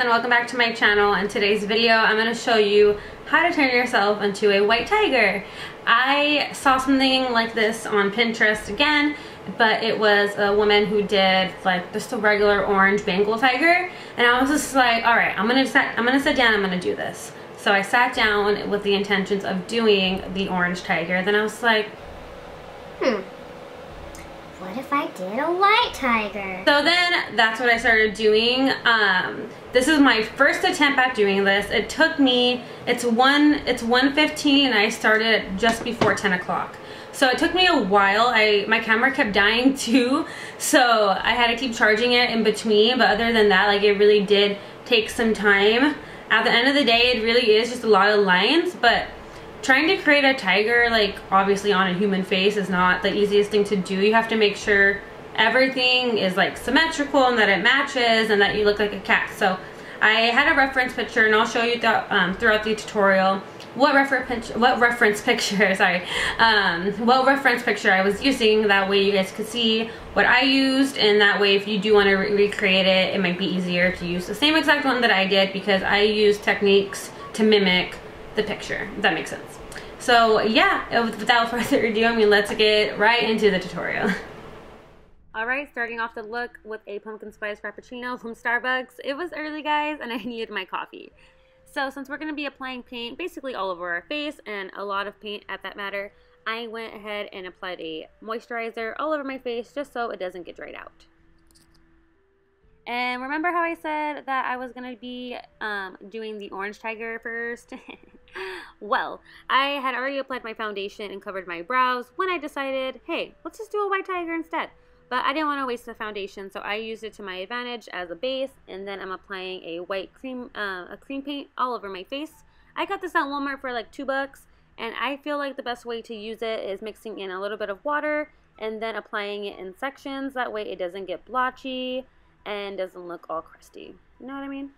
and welcome back to my channel. In today's video I'm going to show you how to turn yourself into a white tiger. I saw something like this on Pinterest again, but it was a woman who did like just a regular orange Bengal tiger, and I was just like, alright, I'm gonna sit down, I'm gonna do this. So I sat down with the intentions of doing the orange tiger. Then I was like, what if I did a white tiger? So then that's what I started doing. This is my first attempt at doing this. It took me, it's 1:15 and I started just before 10 o'clock. So it took me a while. My camera kept dying too, so I had to keep charging it in between. But other than that, like, it really did take some time. At the end of the day, it really is just a lot of lines, but trying to create a tiger, like, obviously on a human face is not the easiest thing to do. You have to make sure everything is like symmetrical and that it matches and that you look like a cat. So I had a reference picture, and I'll show you throughout the tutorial what reference picture I was using. That way you guys could see what I used, and that way if you do want to recreate it, it might be easier to use the same exact one that I did, because I used techniques to mimic the picture, if that makes sense. So yeah, without further ado, I mean, let's get right into the tutorial. Alright, starting off the look with a pumpkin spice frappuccino from Starbucks. It was early, guys, and I needed my coffee. So since we're going to be applying paint basically all over our face, and a lot of paint at that matter, I went ahead and applied a moisturizer all over my face just so it doesn't get dried out. And remember how I said that I was going to be doing the orange tiger first? Well, I had already applied my foundation and covered my brows when I decided, hey, let's just do a white tiger instead. But I didn't want to waste the foundation, so I used it to my advantage as a base, and then I'm applying a white cream paint all over my face. I got this at Walmart for like $2, and I feel like the best way to use it is mixing in a little bit of water and then applying it in sections. That way it doesn't get blotchy and doesn't look all crusty. You know what I mean?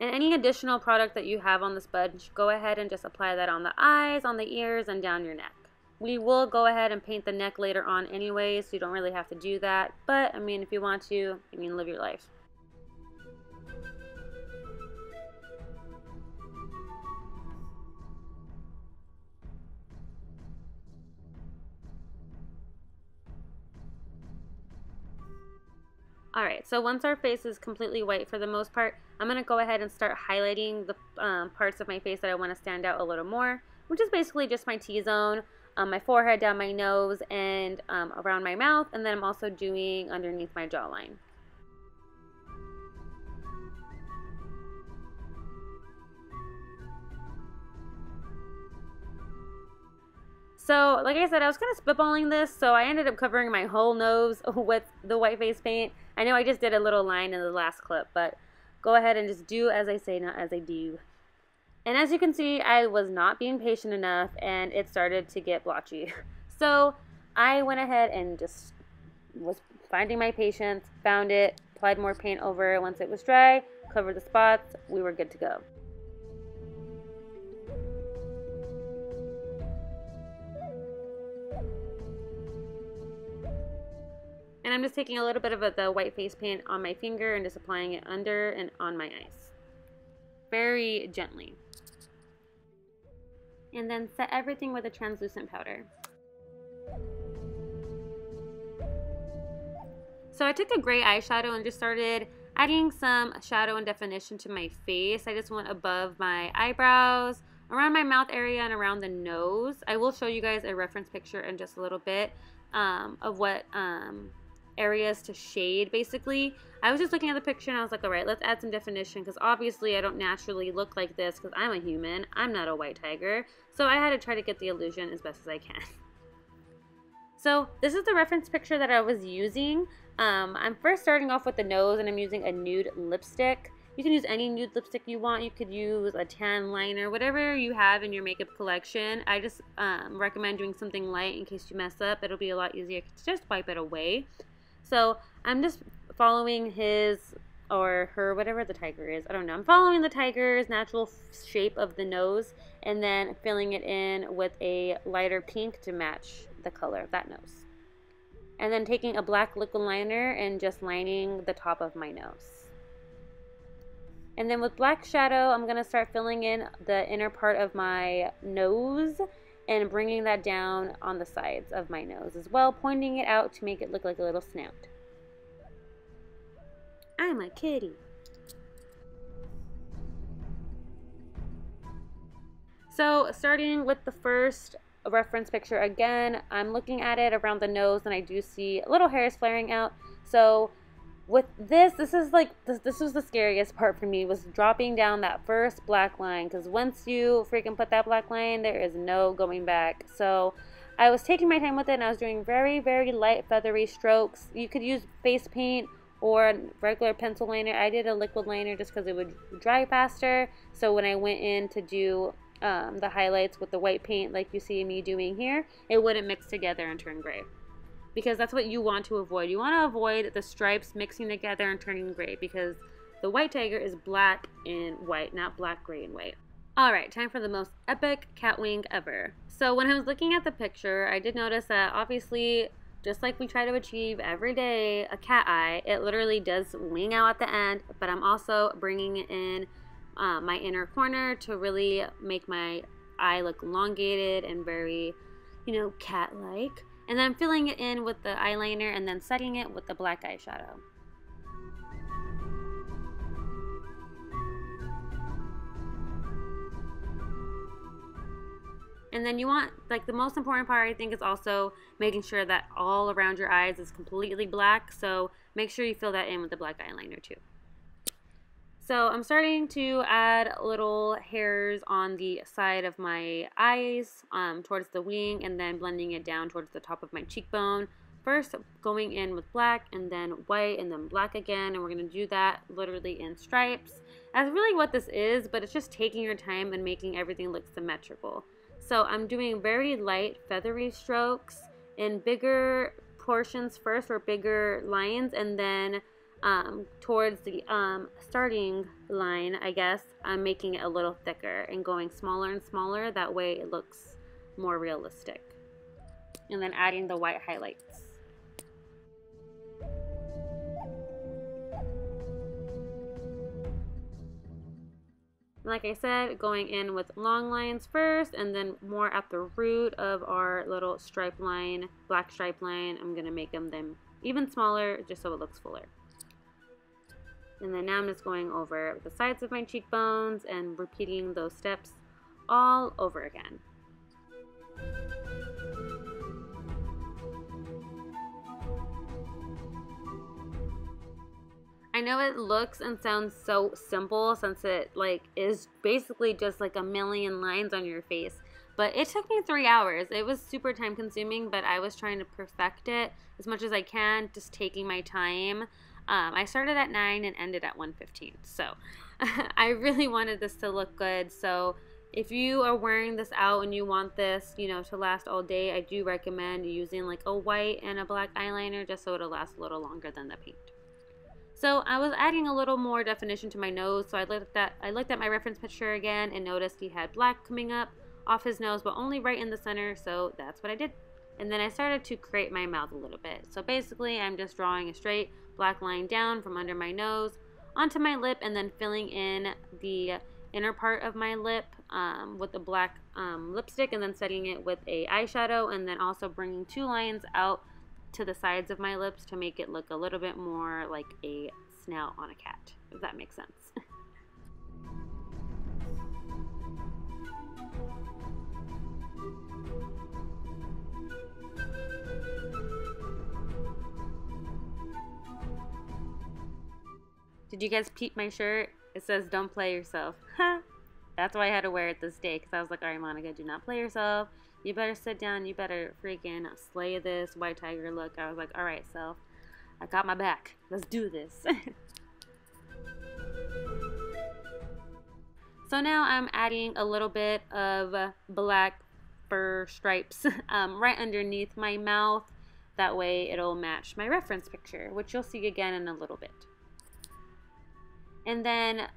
And any additional product that you have on the sponge, go ahead and just apply that on the eyes, on the ears, and down your neck. We will go ahead and paint the neck later on anyway, so you don't really have to do that. But, I mean, if you want to, I mean, live your life. Alright, so once our face is completely white for the most part, I'm going to go ahead and start highlighting the parts of my face that I want to stand out a little more, which is basically just my T-zone, my forehead, down my nose, and around my mouth, and then I'm also doing underneath my jawline. So, like I said, I was kind of spitballing this, so I ended up covering my whole nose with the white face paint. I know I just did a little line in the last clip, but go ahead and just do as I say, not as I do. And as you can see, I was not being patient enough, and it started to get blotchy. So I went ahead and just was finding my patience, found it, applied more paint over it. Once it was dry, covered the spots, we were good to go. And I'm just taking a little bit of the white face paint on my finger and just applying it under and on my eyes. Very gently. And then set everything with a translucent powder. So I took a gray eyeshadow and just started adding some shadow and definition to my face. I just went above my eyebrows, around my mouth area, and around the nose. I will show you guys a reference picture in just a little bit of what areas to shade. Basically, I was just looking at the picture and I was like, all right, let's add some definition, because obviously I don't naturally look like this because I'm a human. I'm not a white tiger, so I had to try to get the illusion as best as I can. So this is the reference picture that I was using. I'm first starting off with the nose, and I'm using a nude lipstick. You can use any nude lipstick you want. You could use a tan liner, whatever you have in your makeup collection. I just recommend doing something light in case you mess up. It'll be a lot easier to just wipe it away. So I'm just following his or her, whatever the tiger is. I don't know. I'm following the tiger's natural shape of the nose and then filling it in with a lighter pink to match the color of that nose. And then taking a black liquid liner and just lining the top of my nose. And then with black shadow, I'm going to start filling in the inner part of my nose and bringing that down on the sides of my nose as well, pointing it out to make it look like a little snout. I'm a kitty. So starting with the first reference picture again, I'm looking at it around the nose and I do see little hairs flaring out. So with this was the scariest part for me, was dropping down that first black line, because once you freaking put that black line, there is no going back. So I was taking my time with it and I was doing very, very light feathery strokes. You could use face paint or regular pencil liner. I did a liquid liner just because it would dry faster. So when I went in to do the highlights with the white paint like you see me doing here, it wouldn't mix together and turn gray. Because that's what you want to avoid. You want to avoid the stripes mixing together and turning gray, because the white tiger is black and white, not black, gray, and white. Alright, time for the most epic cat wing ever. So when I was looking at the picture, I did notice that obviously, just like we try to achieve every day, a cat eye, it literally does wing out at the end, but I'm also bringing in my inner corner to really make my eye look elongated and very, you know, cat-like. And then I'm filling it in with the eyeliner and then setting it with the black eyeshadow. And then you want, like, the most important part I think is also making sure that all around your eyes is completely black. So make sure you fill that in with the black eyeliner too. So I'm starting to add little hairs on the side of my eyes, towards the wing, and then blending it down towards the top of my cheekbone. First going in with black and then white and then black again, and we're going to do that literally in stripes. That's really what this is, but it's just taking your time and making everything look symmetrical. So I'm doing very light feathery strokes in bigger portions first, or bigger lines, and then towards the starting line, I guess, I'm making it a little thicker and going smaller and smaller. That way it looks more realistic. And then adding the white highlights. Like I said, going in with long lines first and then more at the root of our little stripe line, black stripe line. I'm going to make them even smaller just so it looks fuller. And then now I'm just going over the sides of my cheekbones and repeating those steps all over again. I know it looks and sounds so simple since it is basically just like a million lines on your face, but it took me 3 hours. It was super time consuming, but I was trying to perfect it as much as I can, just taking my time. I started at 9 and ended at 1:15, so I really wanted this to look good. So if you are wearing this out and you want this, you know, to last all day, I do recommend using like a white and a black eyeliner just so it'll last a little longer than the paint. So I was adding a little more definition to my nose, so I looked at my reference picture again and noticed he had black coming up off his nose, but only right in the center, so that's what I did. And then I started to create my mouth a little bit. So basically I'm just drawing a straight black line down from under my nose onto my lip and then filling in the inner part of my lip with the black lipstick and then setting it with a eyeshadow, and then also bringing 2 lines out to the sides of my lips to make it look a little bit more like a snout on a cat, if that makes sense. Did you guys peep my shirt? It says don't play yourself. That's why I had to wear it this day, because I was like, alright Monica, do not play yourself. You better sit down. You better freaking slay this white tiger look. I was like, alright self, I got my back. Let's do this. So now I'm adding a little bit of black fur stripes right underneath my mouth. That way it'll match my reference picture, which you'll see again in a little bit. And then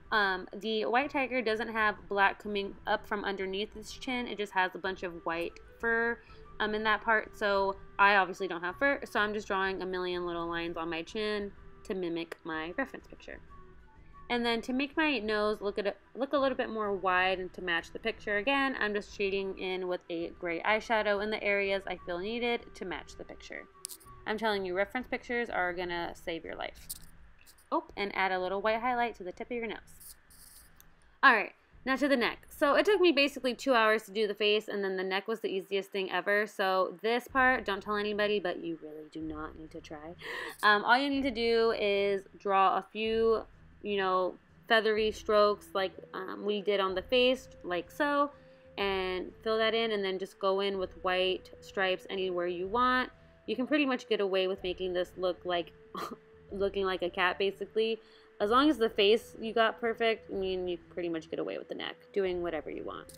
the white tiger doesn't have black coming up from underneath its chin. It just has a bunch of white fur in that part. So I obviously don't have fur, so I'm just drawing a million little lines on my chin to mimic my reference picture. And then to make my nose look a little bit more wide and to match the picture again, I'm just shading in with a gray eyeshadow in the areas I feel needed to match the picture. I'm telling you, reference pictures are gonna save your life. Oh, and add a little white highlight to the tip of your nose. Alright, now to the neck. So it took me basically 2 hours to do the face, and then the neck was the easiest thing ever. So this part, don't tell anybody, but you really do not need to try. All you need to do is draw a few, you know, feathery strokes like we did on the face, like so, and fill that in, and then just go in with white stripes anywhere you want. You can pretty much get away with making this look like looking like a cat, basically. As long as the face you got perfect, I mean, you pretty much get away with the neck, doing whatever you want.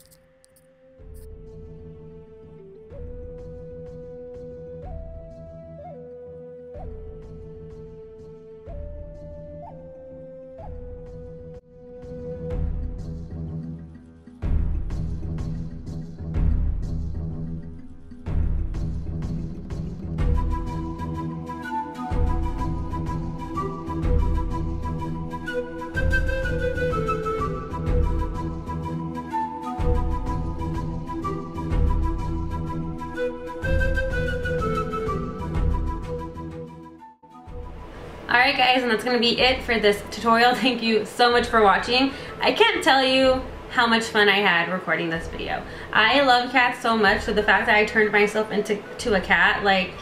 Alright guys, and that's going to be it for this tutorial. Thank you so much for watching. I can't tell you how much fun I had recording this video. I love cats so much, so the fact that I turned myself into a cat, like,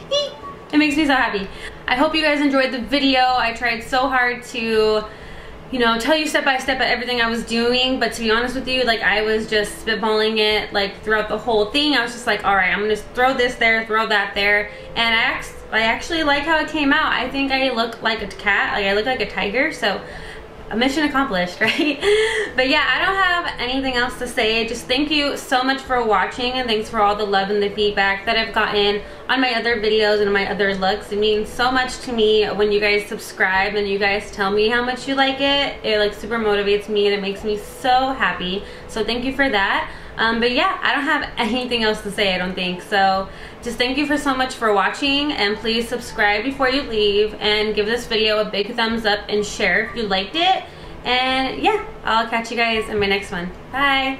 it makes me so happy. I hope you guys enjoyed the video. I tried so hard to, you know, tell you step by step at everything I was doing, but to be honest with you, like, I was just spitballing it, like, throughout the whole thing. I was just like, alright, I'm gonna just throw this there, throw that there, and I actually like how it came out. I think I look like a cat, like I look like a tiger, so a mission accomplished, right? But yeah, I don't have anything else to say. Just thank you so much for watching, and thanks for all the love and the feedback that I've gotten on my other videos and my other looks. It means so much to me when you guys subscribe and you guys tell me how much you like it. It like super motivates me and it makes me so happy. So thank you for that. But yeah, I don't have anything else to say, I don't think. So just thank you so much for watching, and please subscribe before you leave and give this video a big thumbs up and share if you liked it. And yeah, I'll catch you guys in my next one. Bye.